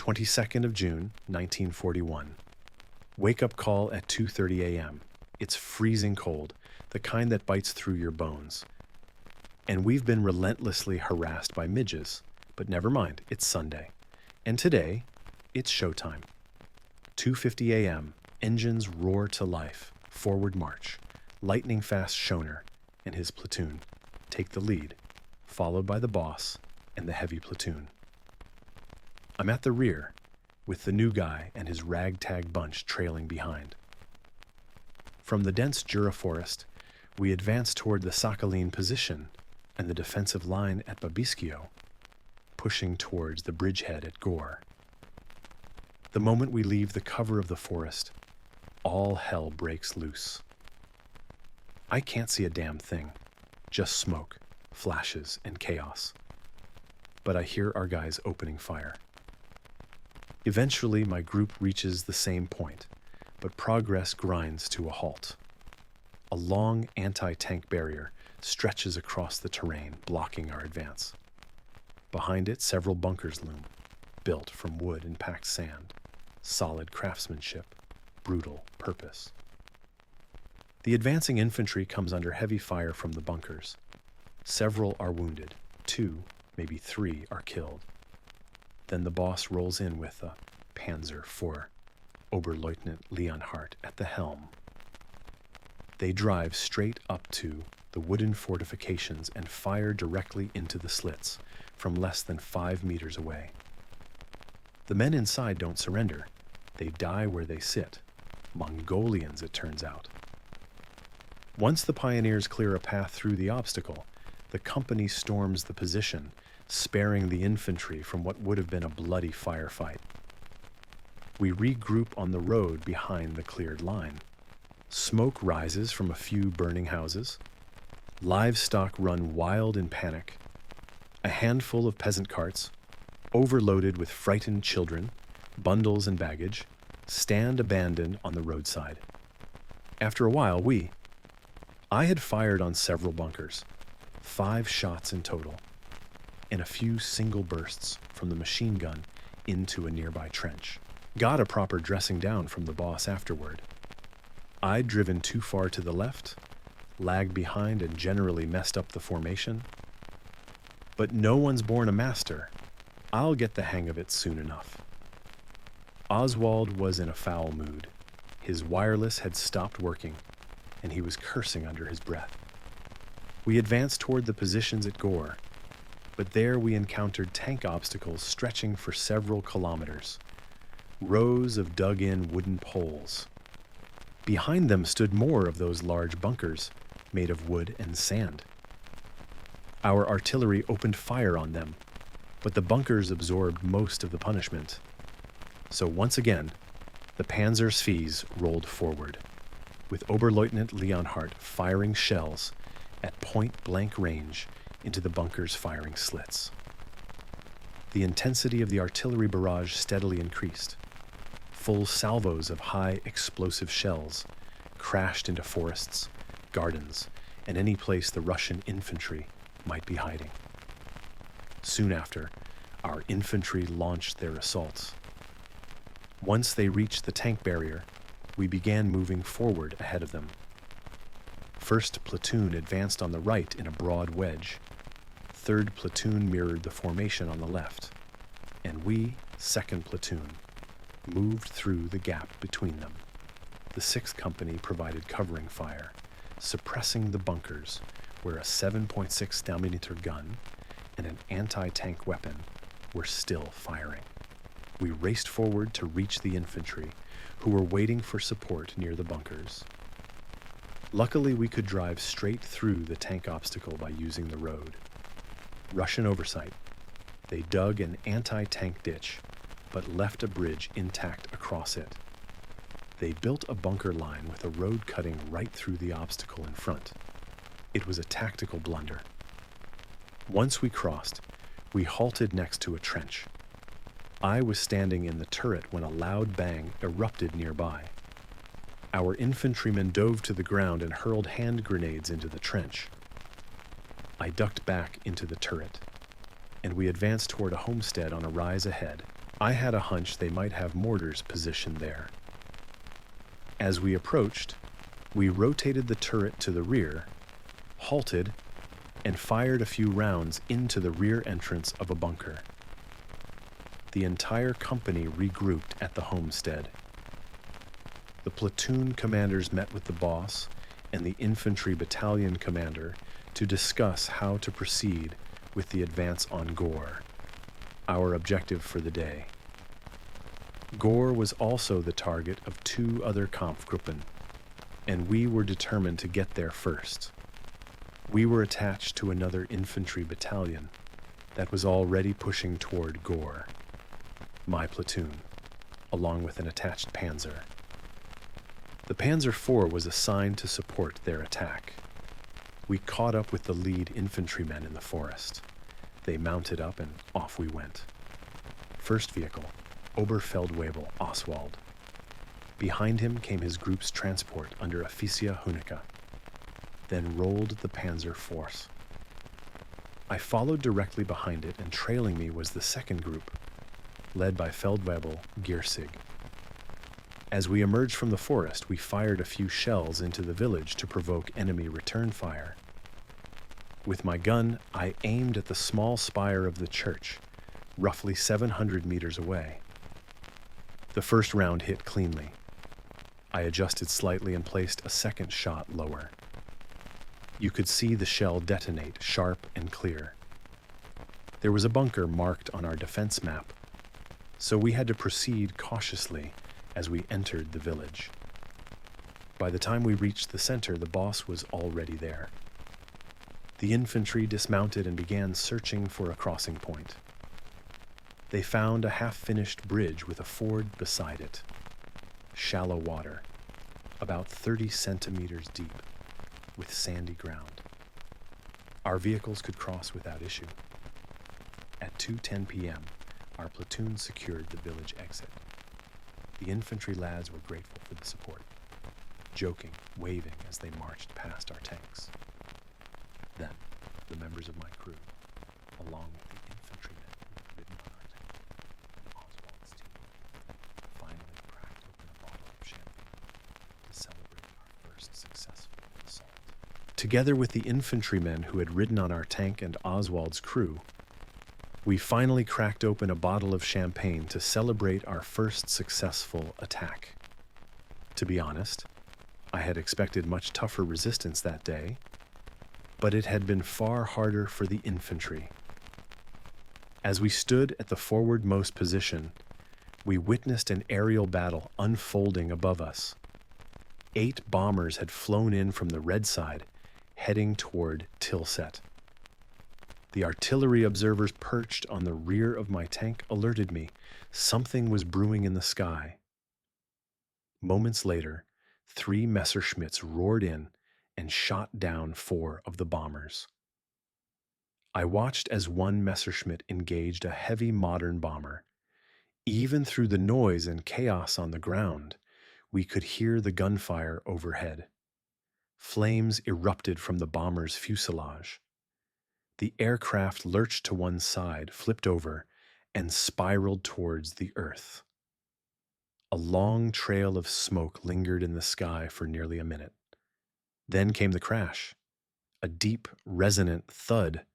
22nd of June, 1941. Wake-up call at 2:30 a.m. It's freezing cold, the kind that bites through your bones. And we've been relentlessly harassed by midges, but never mind, it's Sunday. And today, it's showtime. 2:50 a.m., engines roar to life, forward march. Lightning-fast Schoner and his platoon take the lead, followed by the boss and the heavy platoon. I'm at the rear, with the new guy and his ragtag bunch trailing behind. From the dense Jura forest, we advance toward the Sakhalin position and the defensive line at Babiskio, pushing towards the bridgehead at Gore. The moment we leave the cover of the forest, all hell breaks loose. I can't see a damn thing, just smoke, flashes, and chaos. But I hear our guys opening fire. Eventually, my group reaches the same point, but progress grinds to a halt. A long anti-tank barrier stretches across the terrain, blocking our advance. Behind it, several bunkers loom, built from wood and packed sand. Solid craftsmanship, brutal purpose. The advancing infantry comes under heavy fire from the bunkers. Several are wounded. 2, maybe 3 are killed. Then the boss rolls in with a Panzer IV, Oberleutnant Leonhardt at the helm. They drive straight up to the wooden fortifications and fire directly into the slits from less than 5 meters away. The men inside don't surrender. They die where they sit. Mongolians, it turns out. Once the pioneers clear a path through the obstacle, the company storms the position, sparing the infantry from what would have been a bloody firefight. We regroup on the road behind the cleared line. Smoke rises from a few burning houses. Livestock run wild in panic. A handful of peasant carts, overloaded with frightened children, bundles and baggage, stand abandoned on the roadside. After a while, I had fired on several bunkers, 5 shots in total, and a few single bursts from the machine gun into a nearby trench. Got a proper dressing down from the boss afterward. I'd driven too far to the left, lagged behind and generally messed up the formation. But no one's born a master. I'll get the hang of it soon enough. Oswald was in a foul mood. His wireless had stopped working, and he was cursing under his breath. We advanced toward the positions at Gore, but there we encountered tank obstacles stretching for several kilometers. Rows of dug-in wooden poles. Behind them stood more of those large bunkers, made of wood and sand. Our artillery opened fire on them, but the bunkers absorbed most of the punishment. So once again, the Panzer IVs rolled forward, with Oberleutnant Leonhardt firing shells at point-blank range into the bunker's firing slits. The intensity of the artillery barrage steadily increased. Full salvos of high explosive shells crashed into forests, gardens, and any place the Russian infantry might be hiding. Soon after, our infantry launched their assaults. Once they reached the tank barrier, we began moving forward ahead of them. First platoon advanced on the right in a broad wedge. Third platoon mirrored the formation on the left, and we, second platoon, moved through the gap between them. The 6th Company provided covering fire, suppressing the bunkers where a 7.6mm gun and an anti-tank weapon were still firing. We raced forward to reach the infantry, who were waiting for support near the bunkers. Luckily, we could drive straight through the tank obstacle by using the road. Russian oversight. They dug an anti-tank ditch, but left a bridge intact across it. They built a bunker line with a road cutting right through the obstacle in front. It was a tactical blunder. Once we crossed, we halted next to a trench. I was standing in the turret when a loud bang erupted nearby. Our infantrymen dove to the ground and hurled hand grenades into the trench. I ducked back into the turret, and we advanced toward a homestead on a rise ahead. I had a hunch they might have mortars positioned there. As we approached, we rotated the turret to the rear, halted, and fired a few rounds into the rear entrance of a bunker. The entire company regrouped at the homestead. The platoon commanders met with the boss and the infantry battalion commander to discuss how to proceed with the advance on Gore, our objective for the day. Gore was also the target of 2 other Kampfgruppen, and we were determined to get there first. We were attached to another infantry battalion that was already pushing toward Gore, my platoon, along with an attached panzer. The Panzer IV was assigned to support their attack. We caught up with the lead infantrymen in the forest. They mounted up and off we went. First vehicle, Oberfeldwebel Oswald. Behind him came his group's transport under Officia Hunica. Then rolled the Panzer Force. I followed directly behind it, and trailing me was the second group, led by Feldwebel Giersig. As we emerged from the forest, we fired a few shells into the village to provoke enemy return fire. With my gun, I aimed at the small spire of the church, roughly 700 meters away. The first round hit cleanly. I adjusted slightly and placed a second shot lower. You could see the shell detonate sharp and clear. There was a bunker marked on our defense map, so we had to proceed cautiously as we entered the village. By the time we reached the center, the boss was already there. The infantry dismounted and began searching for a crossing point. They found a half-finished bridge with a ford beside it. Shallow water, about 30 centimeters deep, with sandy ground. Our vehicles could cross without issue. At 2:10 p.m., our platoon secured the village exit. The infantry lads were grateful for the support, joking, waving as they marched past our tanks. Then, the members of my crew, along with the infantrymen who had ridden on our tank and Oswald's team, finally cracked open a bottle of champagne to celebrate our first successful assault. Together with the infantrymen who had ridden on our tank and Oswald's crew, we finally cracked open a bottle of champagne to celebrate our first successful attack. To be honest, I had expected much tougher resistance that day, but it had been far harder for the infantry. As we stood at the forwardmost position, we witnessed an aerial battle unfolding above us. 8 bombers had flown in from the red side, heading toward Tilsit. The artillery observers perched on the rear of my tank alerted me something was brewing in the sky. Moments later, 3 Messerschmitts roared in and shot down 4 of the bombers. I watched as one Messerschmitt engaged a heavy modern bomber. Even through the noise and chaos on the ground, we could hear the gunfire overhead. Flames erupted from the bomber's fuselage. The aircraft lurched to one side, flipped over, and spiraled towards the earth. A long trail of smoke lingered in the sky for nearly a minute. Then came the crash, a deep, resonant thud,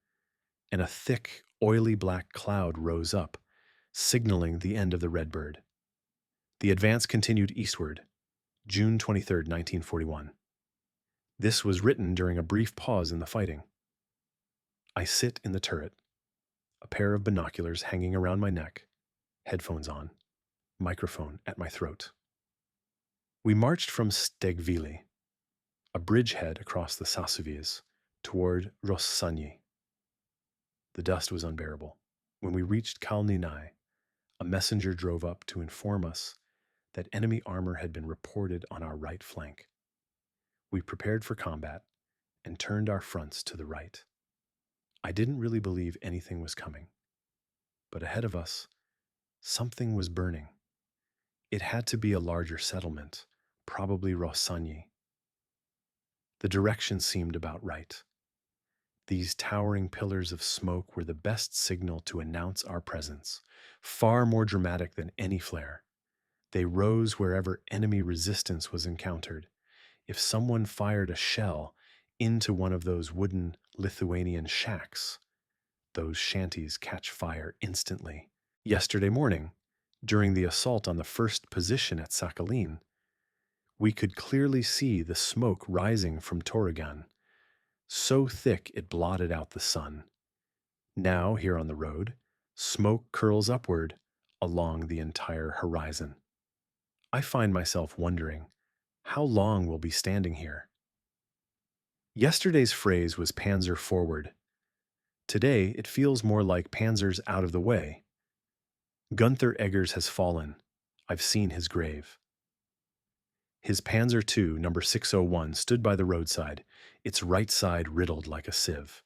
and a thick, oily black cloud rose up, signaling the end of the Redbird. The advance continued eastward, June 23, 1941. This was written during a brief pause in the fighting. I sit in the turret, a pair of binoculars hanging around my neck, headphones on, microphone at my throat. We marched from Stegvili, a bridgehead across the Sassouvies, toward Rossagny. The dust was unbearable. When we reached Kalninai, a messenger drove up to inform us that enemy armor had been reported on our right flank. We prepared for combat and turned our fronts to the right. I didn't really believe anything was coming, but ahead of us, something was burning. It had to be a larger settlement, probably Rossagny. The direction seemed about right. These towering pillars of smoke were the best signal to announce our presence, far more dramatic than any flare. They rose wherever enemy resistance was encountered. If someone fired a shell into one of those wooden Lithuanian shacks, those shanties catch fire instantly. Yesterday morning, during the assault on the first position at Sakhalin, we could clearly see the smoke rising from Torregan, so thick it blotted out the sun. Now, here on the road, smoke curls upward along the entire horizon. I find myself wondering, how long we'll be standing here? Yesterday's phrase was Panzer forward. Today, it feels more like Panzer's out of the way. Gunther Eggers has fallen. I've seen his grave. His Panzer II, number 601, stood by the roadside, its right side riddled like a sieve.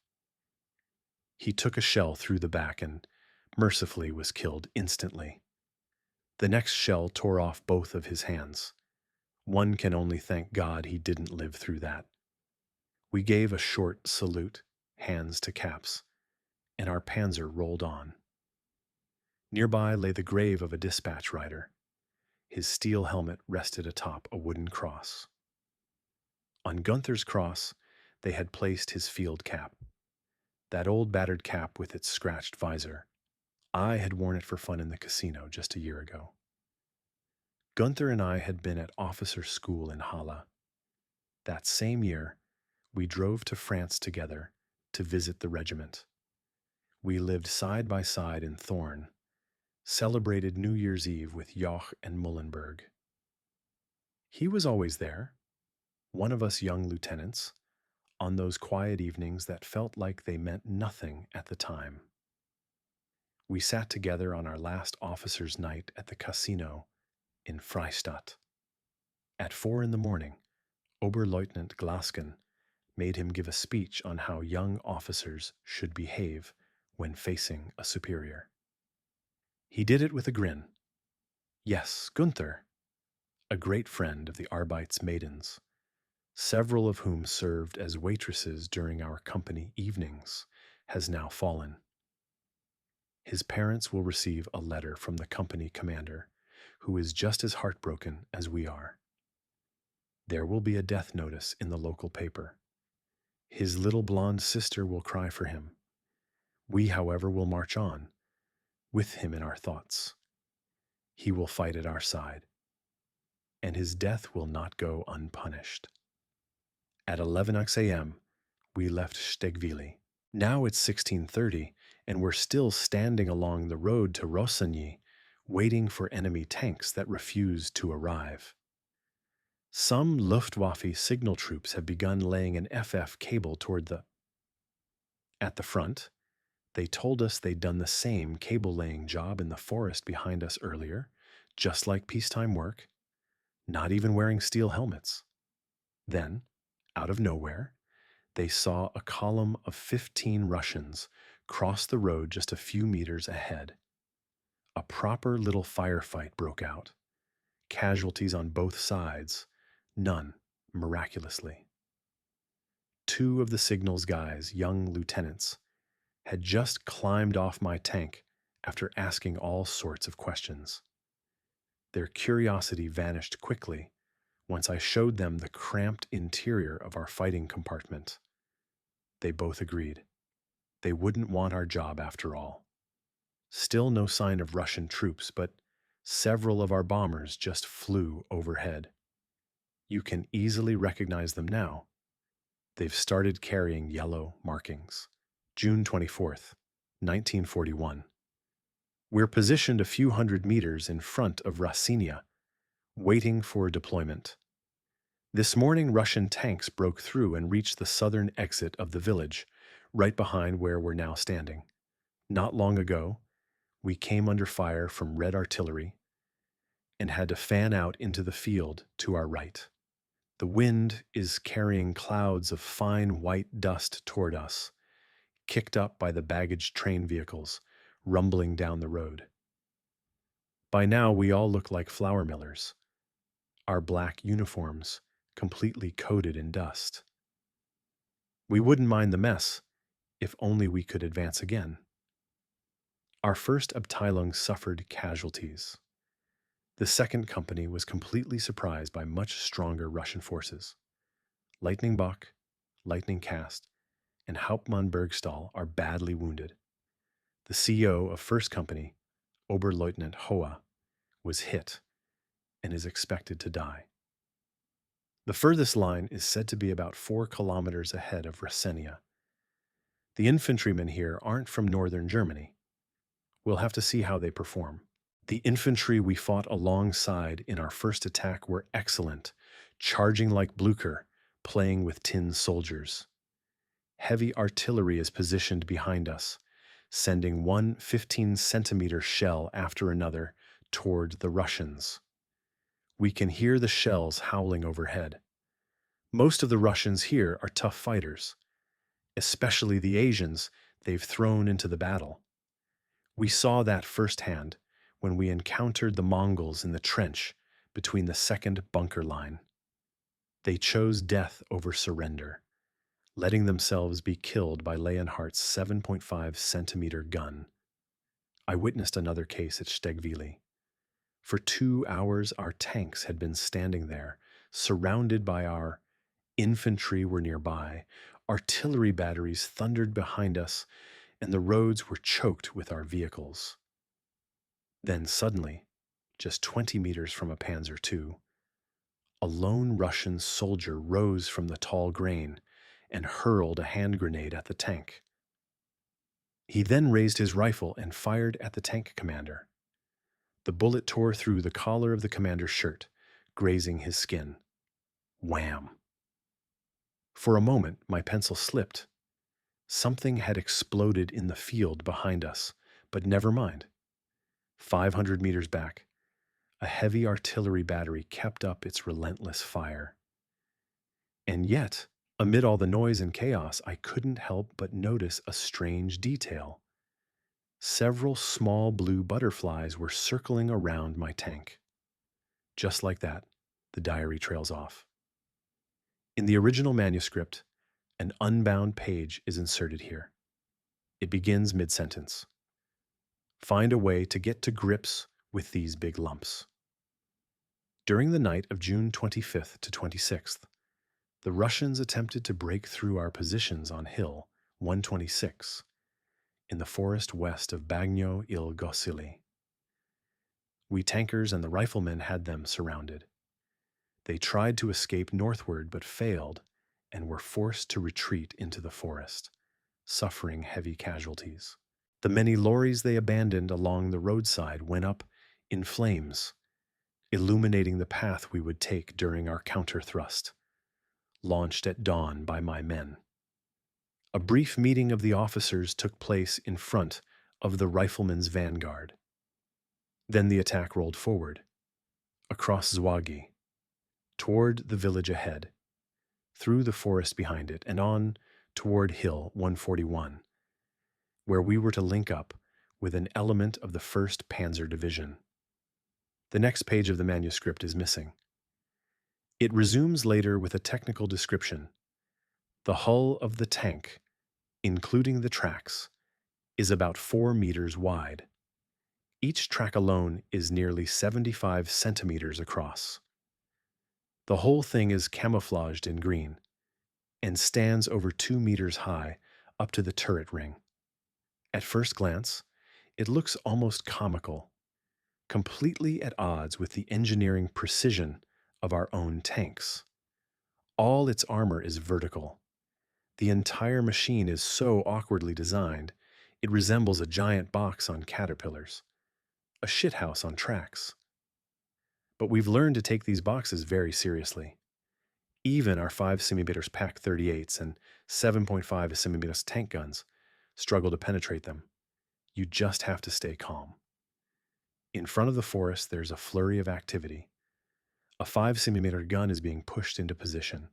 He took a shell through the back and, mercifully, was killed instantly. The next shell tore off both of his hands. One can only thank God he didn't live through that. We gave a short salute, hands to caps, and our Panzer rolled on. Nearby lay the grave of a dispatch rider. His steel helmet rested atop a wooden cross. On Gunther's cross, they had placed his field cap, that old battered cap with its scratched visor. I had worn it for fun in the casino just a year ago. Gunther and I had been at officer school in Halle. That same year, we drove to France together to visit the regiment. We lived side by side in Thorn, celebrated New Year's Eve with Joch and Muhlenberg. He was always there, one of us young lieutenants, on those quiet evenings that felt like they meant nothing at the time. We sat together on our last officer's night at the casino in Freistadt. At 4 a.m, Oberleutnant Glasken made him give a speech on how young officers should behave when facing a superior. He did it with a grin. Yes, Gunther, a great friend of the Arbeits maidens, several of whom served as waitresses during our company evenings, has now fallen. His parents will receive a letter from the company commander, who is just as heartbroken as we are. There will be a death notice in the local paper. His little blonde sister will cry for him. We, however, will march on, with him in our thoughts. He will fight at our side, and his death will not go unpunished. At 11 a.m., we left Stegvili. Now it's 16:30, and we're still standing along the road to Rossigny, waiting for enemy tanks that refuse to arrive. Some Luftwaffe signal troops have begun laying an FF cable toward At the front, they told us they'd done the same cable-laying job in the forest behind us earlier, just like peacetime work, not even wearing steel helmets. Then, out of nowhere, they saw a column of 15 Russians cross the road just a few meters ahead. A proper little firefight broke out. Casualties on both sides, none, miraculously. 2 of the signals guys, young lieutenants, had just climbed off my tank after asking all sorts of questions. Their curiosity vanished quickly once I showed them the cramped interior of our fighting compartment. They both agreed. They wouldn't want our job after all. Still no sign of Russian troops, but several of our bombers just flew overhead. You can easily recognize them now. They've started carrying yellow markings. June 24th, 1941. We're positioned a few hundred meters in front of Rasinia, waiting for deployment. This morning, Russian tanks broke through and reached the southern exit of the village, right behind where we're now standing. Not long ago, we came under fire from Red artillery and had to fan out into the field to our right. The wind is carrying clouds of fine white dust toward us, kicked up by the baggage train vehicles rumbling down the road. By now, we all look like flour millers, our black uniforms completely coated in dust. We wouldn't mind the mess If only we could advance again. Our first Abteilung suffered casualties. The second company was completely surprised by much stronger Russian forces. Lightning Bach, Lightning Cast, and Hauptmann Bergstall are badly wounded. The CO of First Company, Oberleutnant Hoa, was hit and is expected to die. The furthest line is said to be about 4 kilometers ahead of Rasenia. The infantrymen here aren't from northern Germany. We'll have to see how they perform. The infantry we fought alongside in our first attack were excellent, charging like Blücher, playing with tin soldiers. Heavy artillery is positioned behind us, sending one 15-centimeter shell after another toward the Russians. We can hear the shells howling overhead. Most of the Russians here are tough fighters, especially the Asians they've thrown into the battle. We saw that firsthand when we encountered the Mongols in the trench between the second bunker line. They chose death over surrender, letting themselves be killed by Leonhardt's 7.5-centimeter gun. I witnessed another case at Stegvili. For 2 hours, our tanks had been standing there, surrounded by our infantry were nearby, artillery batteries thundered behind us, and the roads were choked with our vehicles. Then suddenly, just 20 meters from a Panzer II, a lone Russian soldier rose from the tall grain and hurled a hand grenade at the tank. He then raised his rifle and fired at the tank commander. The bullet tore through the collar of the commander's shirt, grazing his skin. Wham! For a moment, my pencil slipped. Something had exploded in the field behind us, but never mind. 500 meters back, a heavy artillery battery kept up its relentless fire. And yet, amid all the noise and chaos, I couldn't help but notice a strange detail. Several small blue butterflies were circling around my tank. Just like that, the diary trails off. In the original manuscript, an unbound page is inserted here. It begins mid-sentence. Find a way to get to grips with these big lumps. During the night of June 25th to 26th, the Russians attempted to break through our positions on Hill 126 in the forest west of Bagno il Gosili. We tankers and the riflemen had them surrounded. They tried to escape northward but failed and were forced to retreat into the forest, suffering heavy casualties. The many lorries they abandoned along the roadside went up in flames, illuminating the path we would take during our counter-thrust, launched at dawn by my men. A brief meeting of the officers took place in front of the riflemen's vanguard. Then the attack rolled forward, across Zwagi, toward the village ahead, through the forest behind it, and on toward Hill 141, where we were to link up with an element of the 1st Panzer Division. The next page of the manuscript is missing. It resumes later with a technical description. The hull of the tank, including the tracks, is about 4 meters wide. Each track alone is nearly 75 centimeters across. The whole thing is camouflaged in green and stands over 2 meters high up to the turret ring. At first glance, it looks almost comical, completely at odds with the engineering precision of our own tanks. All its armor is vertical. The entire machine is so awkwardly designed, it resembles a giant box on caterpillars, a shithouse on tracks. But we've learned to take these boxes very seriously. Even our 5mm PaK 38s and 7.5mm tank guns struggle to penetrate them. You just have to stay calm. In front of the forest, there's a flurry of activity. A 5mm gun is being pushed into position.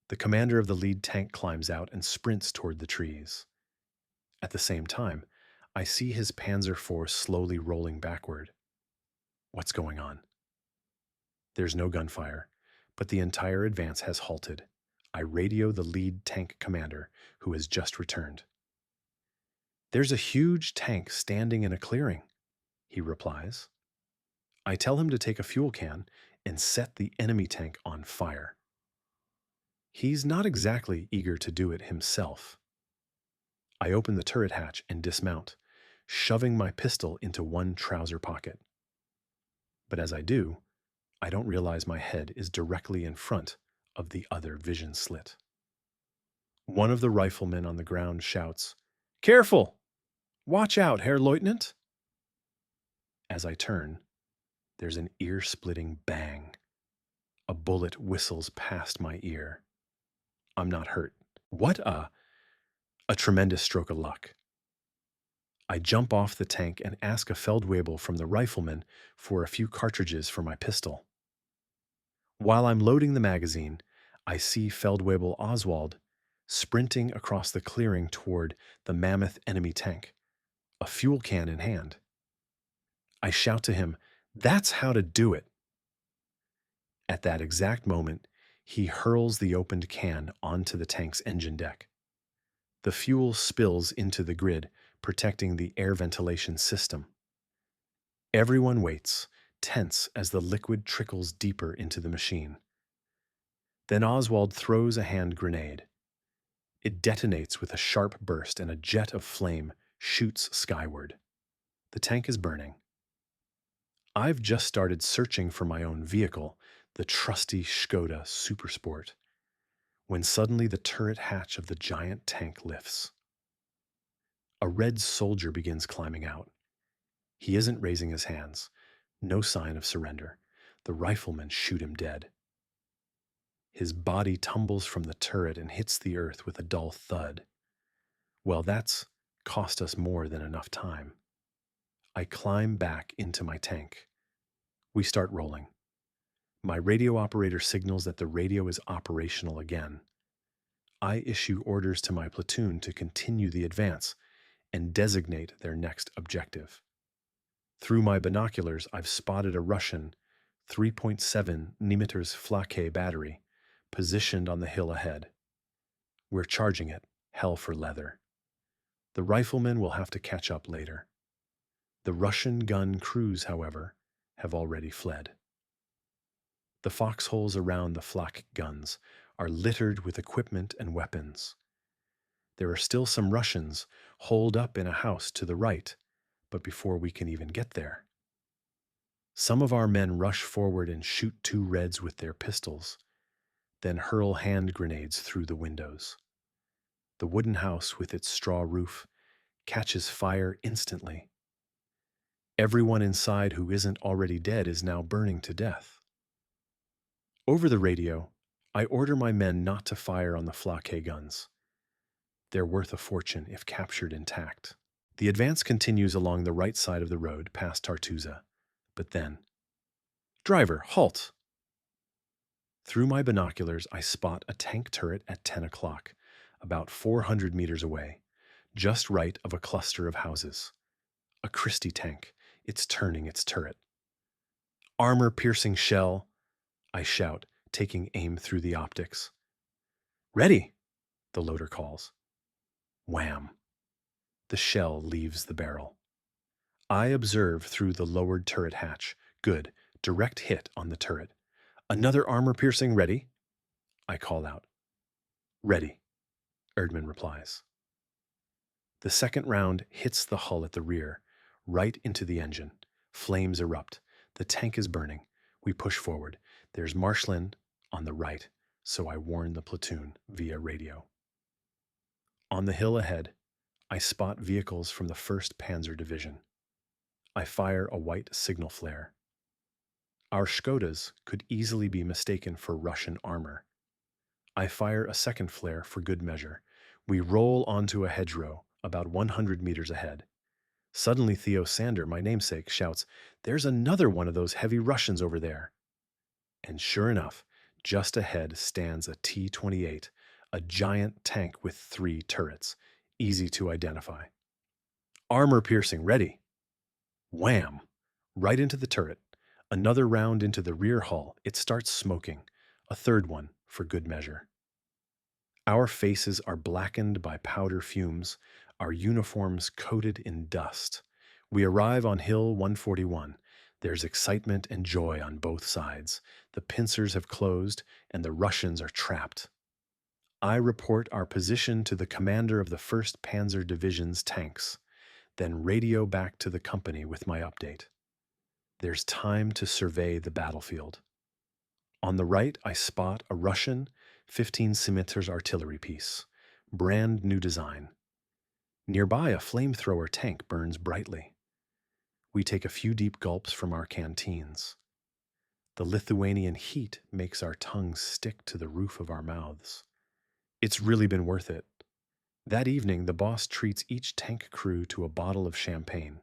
The commander of the lead tank climbs out and sprints toward the trees. At the same time, I see his Panzer IV slowly rolling backward. What's going on? There's no gunfire, but the entire advance has halted. I radio the lead tank commander, who has just returned. "There's a huge tank standing in a clearing," he replies. I tell him to take a fuel can and set the enemy tank on fire. He's not exactly eager to do it himself. I open the turret hatch and dismount, shoving my pistol into one trouser pocket. But as I do, I don't realize my head is directly in front of the other vision slit. One of the riflemen on the ground shouts, "Careful! Watch out, Herr Leutnant!" As I turn, there's an ear-splitting bang. A bullet whistles past my ear. I'm not hurt. What a tremendous stroke of luck. I jump off the tank and ask a Feldwebel from the rifleman for a few cartridges for my pistol. While I'm loading the magazine, I see Feldwebel Oswald sprinting across the clearing toward the mammoth enemy tank, a fuel can in hand. I shout to him, "That's how to do it." At that exact moment, he hurls the opened can onto the tank's engine deck. The fuel spills into the grid, protecting the air ventilation system. Everyone waits, tense as the liquid trickles deeper into the machine. Then Oswald throws a hand grenade. It detonates with a sharp burst and a jet of flame shoots skyward. The tank is burning. I've just started searching for my own vehicle, the trusty Skoda Supersport, when suddenly the turret hatch of the giant tank lifts. A red soldier begins climbing out. He isn't raising his hands. No sign of surrender. The riflemen shoot him dead. His body tumbles from the turret and hits the earth with a dull thud. Well, that's cost us more than enough time. I climb back into my tank. We start rolling. My radio operator signals that the radio is operational again. I issue orders to my platoon to continue the advance and designate their next objective. Through my binoculars, I've spotted a Russian 3.7 mm flak battery positioned on the hill ahead. We're charging it, hell for leather. The riflemen will have to catch up later. The Russian gun crews, however, have already fled. The foxholes around the flak guns are littered with equipment and weapons. There are still some Russians holed up in a house to the right, but before we can even get there. Some of our men rush forward and shoot two Reds with their pistols, then hurl hand grenades through the windows. The wooden house with its straw roof catches fire instantly. Everyone inside who isn't already dead is now burning to death. Over the radio, I order my men not to fire on the flak guns. They're worth a fortune if captured intact. The advance continues along the right side of the road past Tartuza, but then, "Driver, halt!" Through my binoculars, I spot a tank turret at 10 o'clock, about 400 meters away, just right of a cluster of houses. A Christie tank. It's turning its turret. "Armor-piercing shell," I shout, taking aim through the optics. "Ready," the loader calls. Wham! The shell leaves the barrel. I observe through the lowered turret hatch. Good. Direct hit on the turret. "Another armor-piercing ready?" I call out. "Ready," Erdman replies. The second round hits the hull at the rear, right into the engine. Flames erupt. The tank is burning. We push forward. There's marshland on the right, so I warn the platoon via radio. On the hill ahead, I spot vehicles from the 1st Panzer Division. I fire a white signal flare. Our Skodas could easily be mistaken for Russian armor. I fire a second flare for good measure. We roll onto a hedgerow about 100 meters ahead. Suddenly Theo Sander, my namesake, shouts, "There's another one of those heavy Russians over there." And sure enough, just ahead stands a T-28, a giant tank with 3 turrets, easy to identify. "Armor-piercing ready." Wham! Right into the turret. Another round into the rear hull. It starts smoking. A third one for good measure. Our faces are blackened by powder fumes. our uniforms coated in dust. We arrive on Hill 141. There's excitement and joy on both sides. The pincers have closed, and the Russians are trapped. I report our position to the commander of the 1st Panzer Division's tanks, then radio back to the company with my update. There's time to survey the battlefield. On the right, I spot a Russian 15 centimeters artillery piece, brand new design. Nearby, a flamethrower tank burns brightly. We take a few deep gulps from our canteens. The Lithuanian heat makes our tongues stick to the roof of our mouths. It's really been worth it. That evening, the boss treats each tank crew to a bottle of champagne.